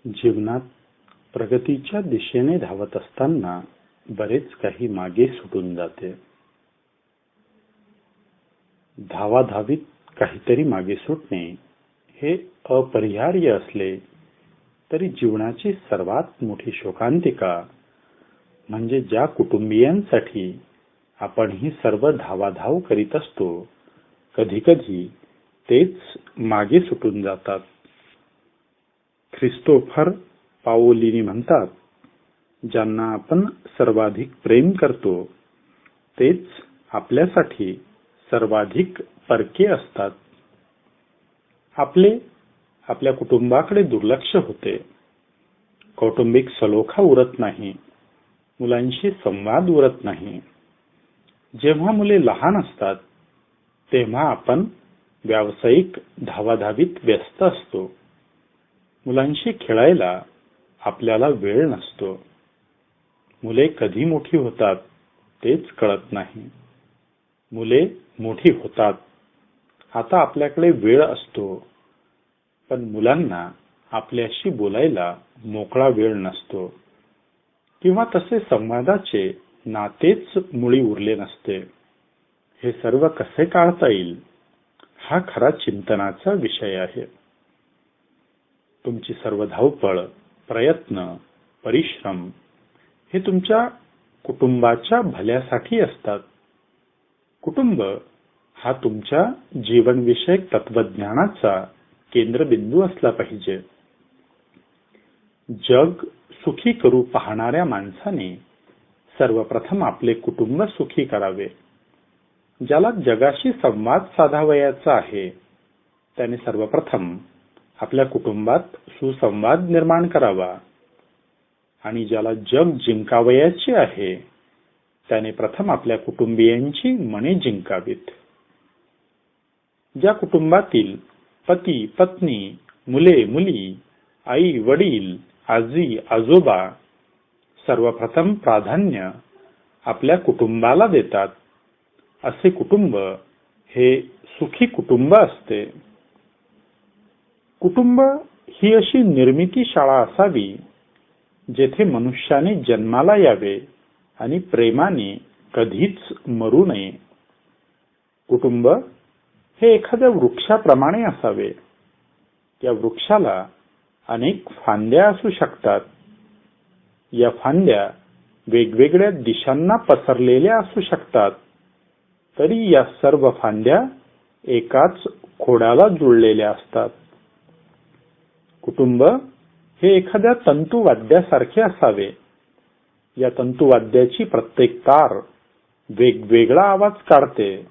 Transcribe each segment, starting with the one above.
जीवनात प्रगतीच्या दिशेने धावत असताना बरेच काही मागे सुटून जाते. धावाधावीत काहीतरी मागे सुटणे हे अपरिहार्य असले तरी जीवनाची सर्वात मोठी शोकांतिका म्हणजे ज्या कुटुंबियांसाठी आपण ही सर्व धावाधाव करीत असतो, कधी कधी तेच मागे सुटून जातात. ख्रिस्तोफर पाओलीनी म्हणतात, ज्यांना आपण सर्वाधिक प्रेम करतो तेच आपल्यासाठी सर्वाधिक परके असतात. आपल्या कुटुंबाकडे दुर्लक्ष होते. कौटुंबिक सलोखा उरत नाही. मुलांशी संवाद उरत नाही. जेव्हा मुले लहान असतात तेव्हा आपण व्यावसायिक धावाधावीत व्यस्त असतो. मुलांशी खेळायला आपल्याला वेळ नसतो. मुले कधी मोठी होतात तेच कळत नाही. मुले मोठी होतात. आता आपल्याकडे वेळ असतो, पण मुलांना आपल्याशी बोलायला मोकळा वेळ नसतो किंवा तसे संवादाचे नातेच मुळी उरले नसते. हे सर्व कसे टाळता येईल हा खरा चिंतनाचा विषय आहे. तुमची सर्व धावपळ, प्रयत्न, परिश्रम हे तुमच्या कुटुंबाच्या भल्यासाठी असतात. कुटुंब हा तुमच्या जीवनविषयक तत्वज्ञानाचा केंद्रबिंदू असला पाहिजे. जग सुखी करू पाहणाऱ्या माणसाने सर्वप्रथम आपले कुटुंब सुखी करावे. ज्याला जगाशी संवाद साधावयाचा आहे त्याने सर्वप्रथम आपल्या कुटुंबात सुसंवाद निर्माण करावा आणि ज्याला जग जिंकावयाचे आहे त्याने प्रथम आपल्या कुटुंबियांची मने जिंकावीत. ज्या कुटुंबातील पती, पत्नी, मुले, मुली, आई, वडील, आजी, आजोबा सर्वप्रथम प्राधान्य आपल्या कुटुंबाला देतात, असे कुटुंब हे सुखी कुटुंब असते. कुटुंब ही अशी निर्मिती शाळा असावी जेथे मनुष्याने जन्माला यावे आणि प्रेमाने कधीच मरू नये. कुटुंब हे एखाद्या वृक्षाप्रमाणे असावे. या वृक्षाला अनेक फांद्या असू शकतात. या फांद्या वेगवेगळ्या दिशांना पसरलेल्या असू शकतात, तरी या सर्व फांद्या एकाच खोडाला जुळलेल्या असतात. कुटुंब हे एखाद्या तंतुवाद्यासारखे असावे. या तंतुवाद्याची प्रत्येक तार वेगवेगळा आवाज काढते,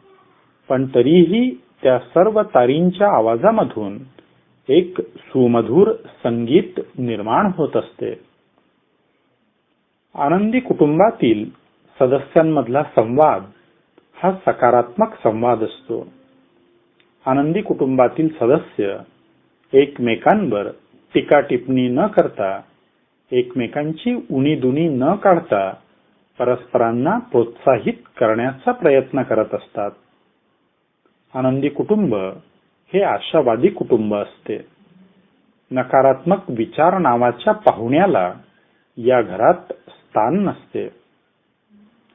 पण तरीही त्या सर्व तारींच्या आवाजामधून एक सुमधुर संगीत निर्माण होत असते. आनंदी कुटुंबातील सदस्यांमधला संवाद हा सकारात्मक संवाद असतो. आनंदी कुटुंबातील सदस्य एकमेकांवर टीका टिप्पणी न करता, एकमेकांची उणीधुणी न काढता परस्परांना प्रोत्साहित करण्याचा प्रयत्न करत असतात. आनंदी कुटुंब हे आशावादी कुटुंब असते. नकारात्मक विचार नावाच्या पाहुण्याला या घरात स्थान नसते.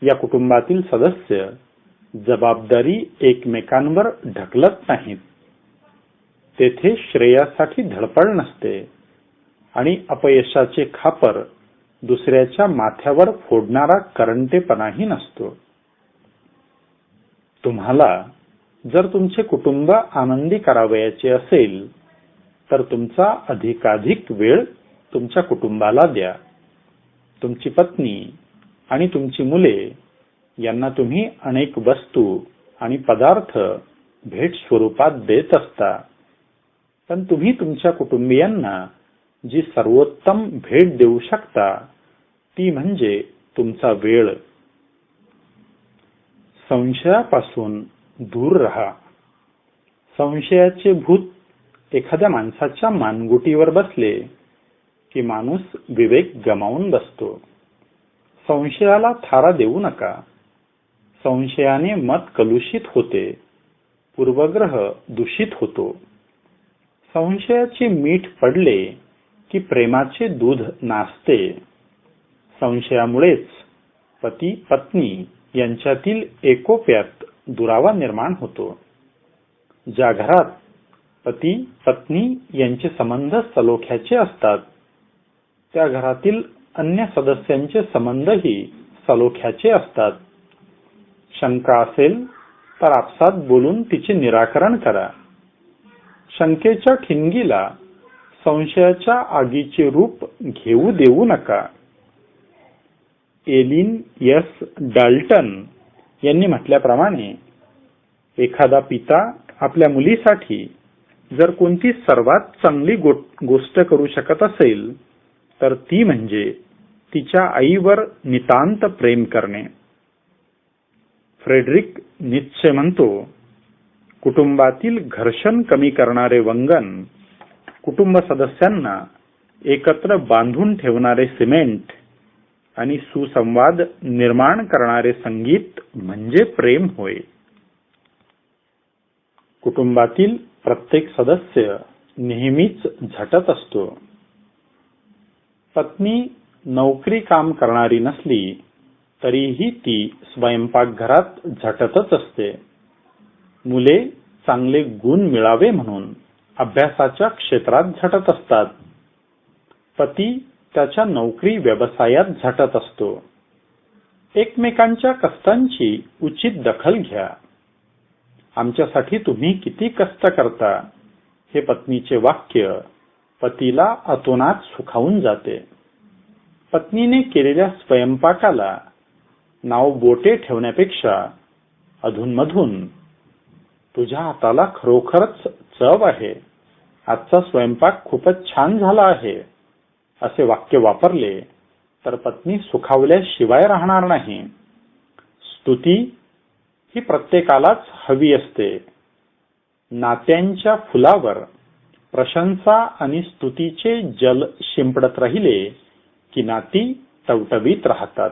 या कुटुंबातील सदस्य जबाबदारी एकमेकांवर ढकलत नाहीत. तेथे श्रेयासाठी धडपड नसते आणि अपयशाचे खापर दुसऱ्याच्या माथ्यावर फोडणारा करंटेपणाही नसतो. तुम्हाला जर तुमचे कुटुंब आनंदी करावयाचे असेल तर तुमचा अधिकाधिक वेळ तुमच्या कुटुंबाला द्या. तुमची पत्नी आणि तुमची मुले यांना तुम्ही अनेक वस्तू आणि पदार्थ भेट स्वरूपात देत असता, पण तुम्ही तुमच्या कुटुंबियांना जी सर्वोत्तम भेट देऊ शकता ती म्हणजे तुमचा वेळ. संशयापासून दूर राहा. संशयाचे भूत एखाद्या माणसाच्या मानगुटीवर बसले की माणूस विवेक गमावून बसतो. संशयाला थारा देऊ नका. संशयाने मत कलुषित होते, पूर्वग्रह दूषित होतो. संशयाचे मीठ पडले की प्रेमाचे दूध नासते. संशयामुळेच पती पत्नी यांच्यातील एकोप्यात दुरावा निर्माण होतो. ज्या घरात पती पत्नी यांचे संबंध सलोख्याचे असतात त्या घरातील अन्य सदस्यांचे संबंधही सलोख्याचे असतात. शंका असेल तर आपसात बोलून तिचे निराकरण करा. शंकेच्या ठिणगीला संशयाच्या आगीचे रूप घेऊ देऊ नका. एलिन एस डाल्टन यांनी म्हटल्याप्रमाणे एखादा पिता आपल्या मुलीसाठी जर कोणती सर्वात चांगली गोष्ट करू शकत असेल तर ती म्हणजे तिच्या आईवर नितांत प्रेम करणे. फ्रेडरिक नीत्शे म्हणतो, कुटुंबातील घर्षण कमी करणारे वंगण, कुटुंब सदस्यांना एकत्र बांधून ठेवणारे सिमेंट आणि सुसंवाद निर्माण करणारे संगीत म्हणजे प्रेम होय. कुटुंबातील प्रत्येक सदस्य नेहमीच झटत असतो. पत्नी नोकरी काम करणारी नसली तरीही ती स्वयंपाकघरात झटतच असते. मुले चांगले गुण मिळावे म्हणून अभ्यासाच्या क्षेत्रात झटत असतात. पती त्याच्या नोकरी व्यवसायात झटत असतो. एकमेकांच्या कष्टांची उचित दखल घ्या. आमच्यासाठी तुम्ही किती कष्ट करता हे पत्नीचे वाक्य पतीला अतोनात सुखावून जाते. पत्नीने केलेल्या स्वयंपाकाला नाव बोटे ठेवण्यापेक्षा अधूनमधून तुझ्या हाताला खरोखरच चव आहे, आजचा स्वयंपाक खूपच छान झाला आहे असे वाक्य वापरले तर पत्नी सुखावल्याशिवाय राहणार नाही. स्तुती ही प्रत्येकालाच हवी असते. नात्यांच्या फुलावर प्रशंसा आणि स्तुतीचे जल शिंपडत राहिले की नाती टवटवीत राहतात.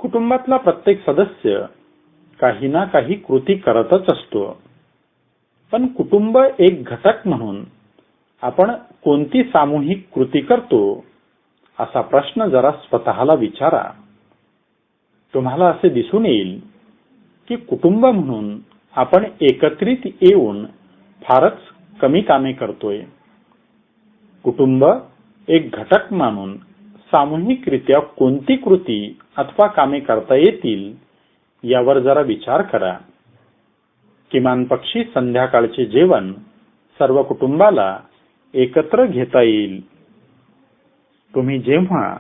कुटुंबातला प्रत्येक सदस्य काही ना काही कृती करतच असतो. पण कुटुंब एक घटक म्हणून आपण कोणती सामूहिक कृती करतो असा प्रश्न जरा स्वतःला विचारा. तुम्हाला असे दिसून येईल की कुटुंब म्हणून आपण एकत्रित येऊन फारच कमी कामे करतोय. कुटुंब एक घटक मानून सामूहिकरित्या कोणती कृती अथवा कामे करता येतील यावर जरा विचार करा. किमान पक्षी संध्याकाळचे जेवण सर्व कुटुंबाला एकत्र घेता येईल. तुम्ही जेव्हा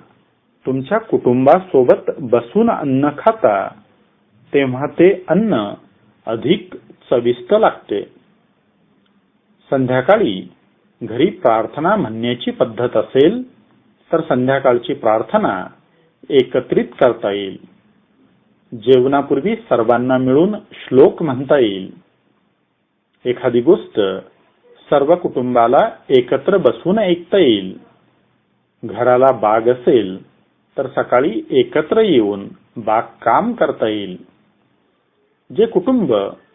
तुमच्या कुटुंबासोबत बसून अन्न खाता तेव्हा ते अन्न अधिक चविष्ट लागते. संध्याकाळी घरी प्रार्थना म्हणण्याची पद्धत असेल तर संध्याकाळची प्रार्थना एकत्रित करता येईल. जेवणापूर्वी सर्वांना मिळून श्लोक म्हणता येईल. एखादी गोष्ट सर्व कुटुंबाला एकत्र बसून ऐकता येईल. घराला बाग असेल तर सकाळी एकत्र येऊन बागकाम करता येईल. जे कुटुंब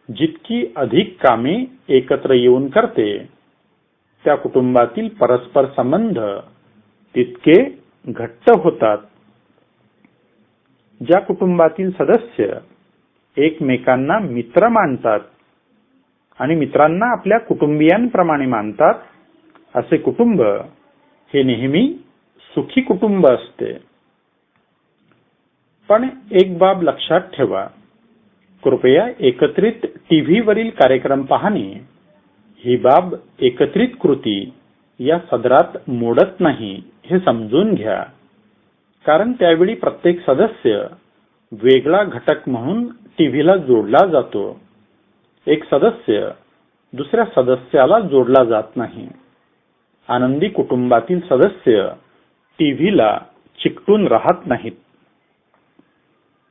जितकी अधिक कामे एकत्र येऊन करते त्या कुटुंबातील परस्पर संबंध तितके घट्ट होतात. ज्या कुटुंबातील सदस्य एकमेकांना मित्र मानतात आणि मित्रांना आपल्या कुटुंबियांप्रमाणे मानतात असे कुटुंब हे नेहमी सुखी कुटुंब असते. पण एक बाब लक्षात ठेवा, कृपया एकत्रित टीव्ही वरील कार्यक्रम पाहणे ही बाब एकत्रित कृती या सदरात मोडत नाही हे समजून घ्या. कारण त्यावेळी प्रत्येक सदस्य वेगळा घटक म्हणून टीव्हीला जोडला जातो. एक सदस्य दुसऱ्या सदस्याला जोडला जात नाही. आनंदी कुटुंबातील सदस्य टीव्हीला चिकटून राहत नाहीत.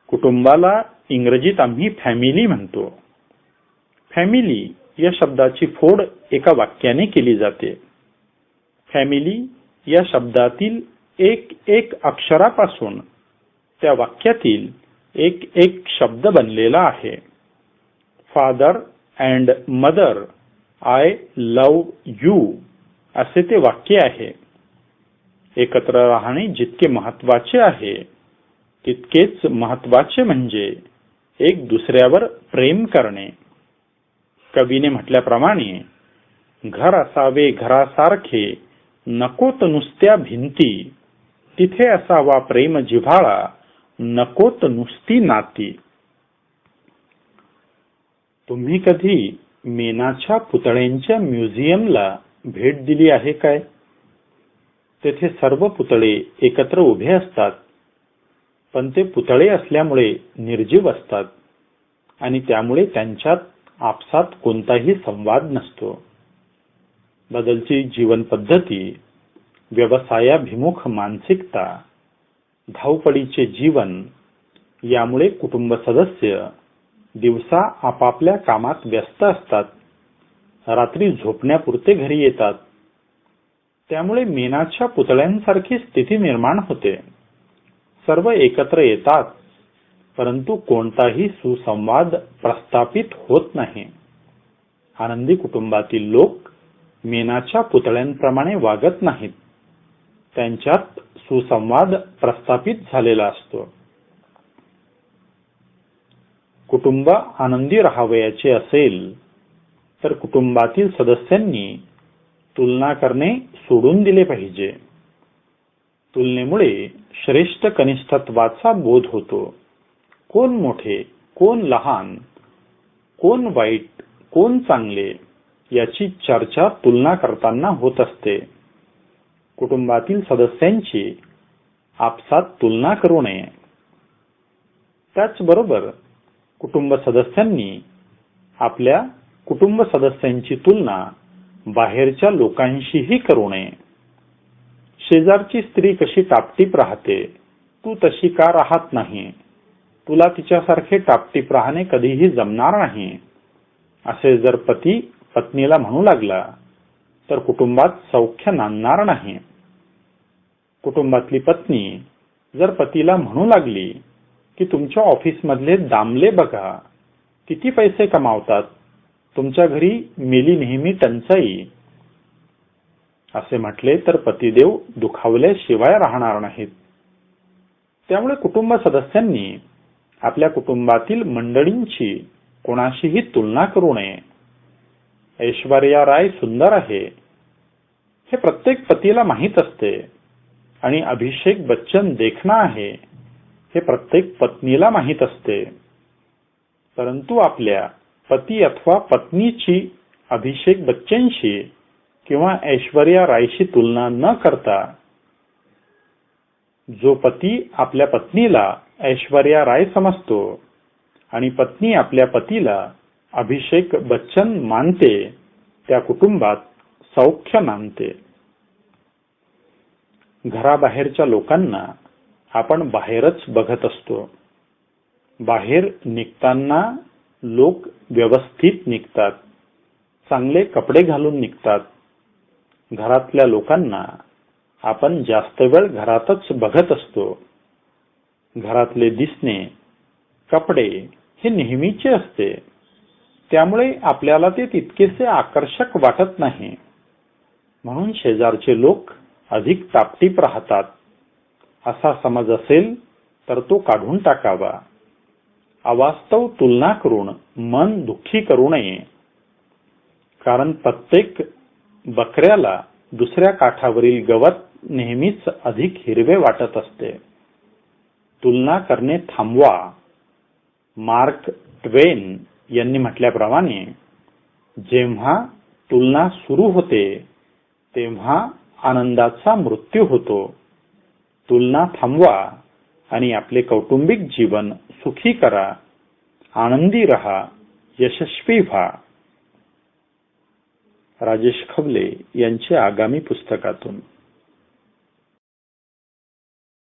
कुटुंबाला इंग्रजीत आम्ही फॅमिली म्हणतो. फॅमिली या शब्दाची फोड एका वाक्याने केली जाते. फॅमिली या शब्दातील एक एक अक्षरापासून त्या वाक्यातील एक एक शब्द बनलेला आहे. Father and mother, I love you असे ते वाक्य आहे. एकत्र राहणे जितके महत्वाचे आहे तितकेच महत्वाचे म्हणजे एक दुसऱ्यावर प्रेम करणे. कवीने म्हटल्याप्रमाणे, घर असावे घरासारखे, नकोत नुसत्या भिंती, तिथे असावा प्रेम जिव्हाळा, नकोत नुसती नाती. तुम्ही कधी मेनाच्या पुतळ्यांच्या म्युझियमला भेट दिली आहे काय? तेथे सर्व पुतळे एकत्र उभे असतात, पण ते पुतळे असल्यामुळे निर्जीव असतात आणि त्यामुळे त्यांच्यात आपसात कोणताही संवाद नसतो. बदलती जीवन पद्धती, व्यवसायाभिमुख मानसिकता, धावपळीचे जीवन यामुळे कुटुंब सदस्य दिवसा आपापल्या कामात व्यस्त असतात, रात्री झोपण्यापुरते घरी येतात. त्यामुळे मेनाच्या पुतळ्यांसारखी स्थिती निर्माण होते. सर्व एकत्र येतात, परंतु कोणताही सुसंवाद प्रस्थापित होत नाही. आनंदी कुटुंबातील लोक मेनाच्या पुतळ्यांप्रमाणे वागत नाहीत. त्यांच्यात सुसंवाद प्रस्थापित झालेला असतो. कुटुंब आनंदी राहावयाचे असेल तर कुटुंबातील सदस्यांनी तुलना करणे सोडून दिले पाहिजे. तुलनेमुळे श्रेष्ठ कनिष्ठत्वाचा बोध होतो. कोण मोठे, कोण लहान, कोण वाईट, कोण चांगले याची चर्चा तुलना करताना होत असते. कुटुंबातील सदस्यांची आपसात तुलना करू नये. त्याचबरोबर कुटुंब सदस्यांनी आपल्या कुटुंब सदस्यांची तुलना बाहेरच्या लोकांशीही करू नये. शेजारची स्त्री कशी टापटीप राहते, तू तशी का राहत नाही, तुला तिच्यासारखे टापटीप राहणे कधीही जमणार नाही, असे जर पती पत्नीला म्हणू लागला तर कुटुंबात सौख्य नांदणार नाही. कुटुंबातली पत्नी जर पतीला म्हणू लागली की तुमच्या ऑफिसमधले दामले बघा, किती पैसे कमावतात, तुमच्या घरी मेली नेहमी टंचाई, असे म्हटले तर पतिदेव दुखावल्याशिवाय राहणार नाहीत. त्यामुळे कुटुंब सदस्यांनी आपल्या कुटुंबातील मंडळींची कोणाशीही तुलना करू नये. ऐश्वर्या राय सुंदर आहे हे प्रत्येक पतीला माहीत असते आणि अभिषेक बच्चन देखणा आहे हे प्रत्येक पत्नीला माहीत असते. परंतु आपल्या पती अथवा पत्नीची अभिषेक बच्चनशी किंवा ऐश्वर्या रायशी तुलना न करता जो पती आपल्या पत्नीला ऐश्वर्या राय समजतो आणि पत्नी आपल्या पतीला अभिषेक बच्चन मानते, त्या कुटुंबात सौख्य नांदते. घराबाहेरच्या लोकांना आपण बाहेरच बघत असतो. बाहेर निघताना लोक व्यवस्थित निघतात, चांगले कपडे घालून निघतात. घरातल्या लोकांना आपण जास्त वेळ घरातच बघत असतो. घरातले दिसणे, कपडे हे नेहमीचे असते, त्यामुळे आपल्याला ते तितकेसे आकर्षक वाटत नाही. म्हणून शेजारचे लोक अधिक टापटीप राहतात असा समज असेल तर तो काढून टाकावा. अवास्तव तुलना करून मन दुःखी करू नये, कारण प्रत्येक बकऱ्याला दुसऱ्या काठावरील गवत नेहमीच अधिक हिरवे वाटत असते. तुलना करणे थांबवा. मार्क ट्वेन यांनी म्हटल्याप्रमाणे, जेव्हा तुलना सुरू होते तेव्हा आनंदाचा मृत्यू होतो. तुलना थांबवा आणि आपले कौटुंबिक जीवन सुखी करा. आनंदी रहा, यशस्वी व्हा. राजेश खवले यांच्या आगामी पुस्तकातून.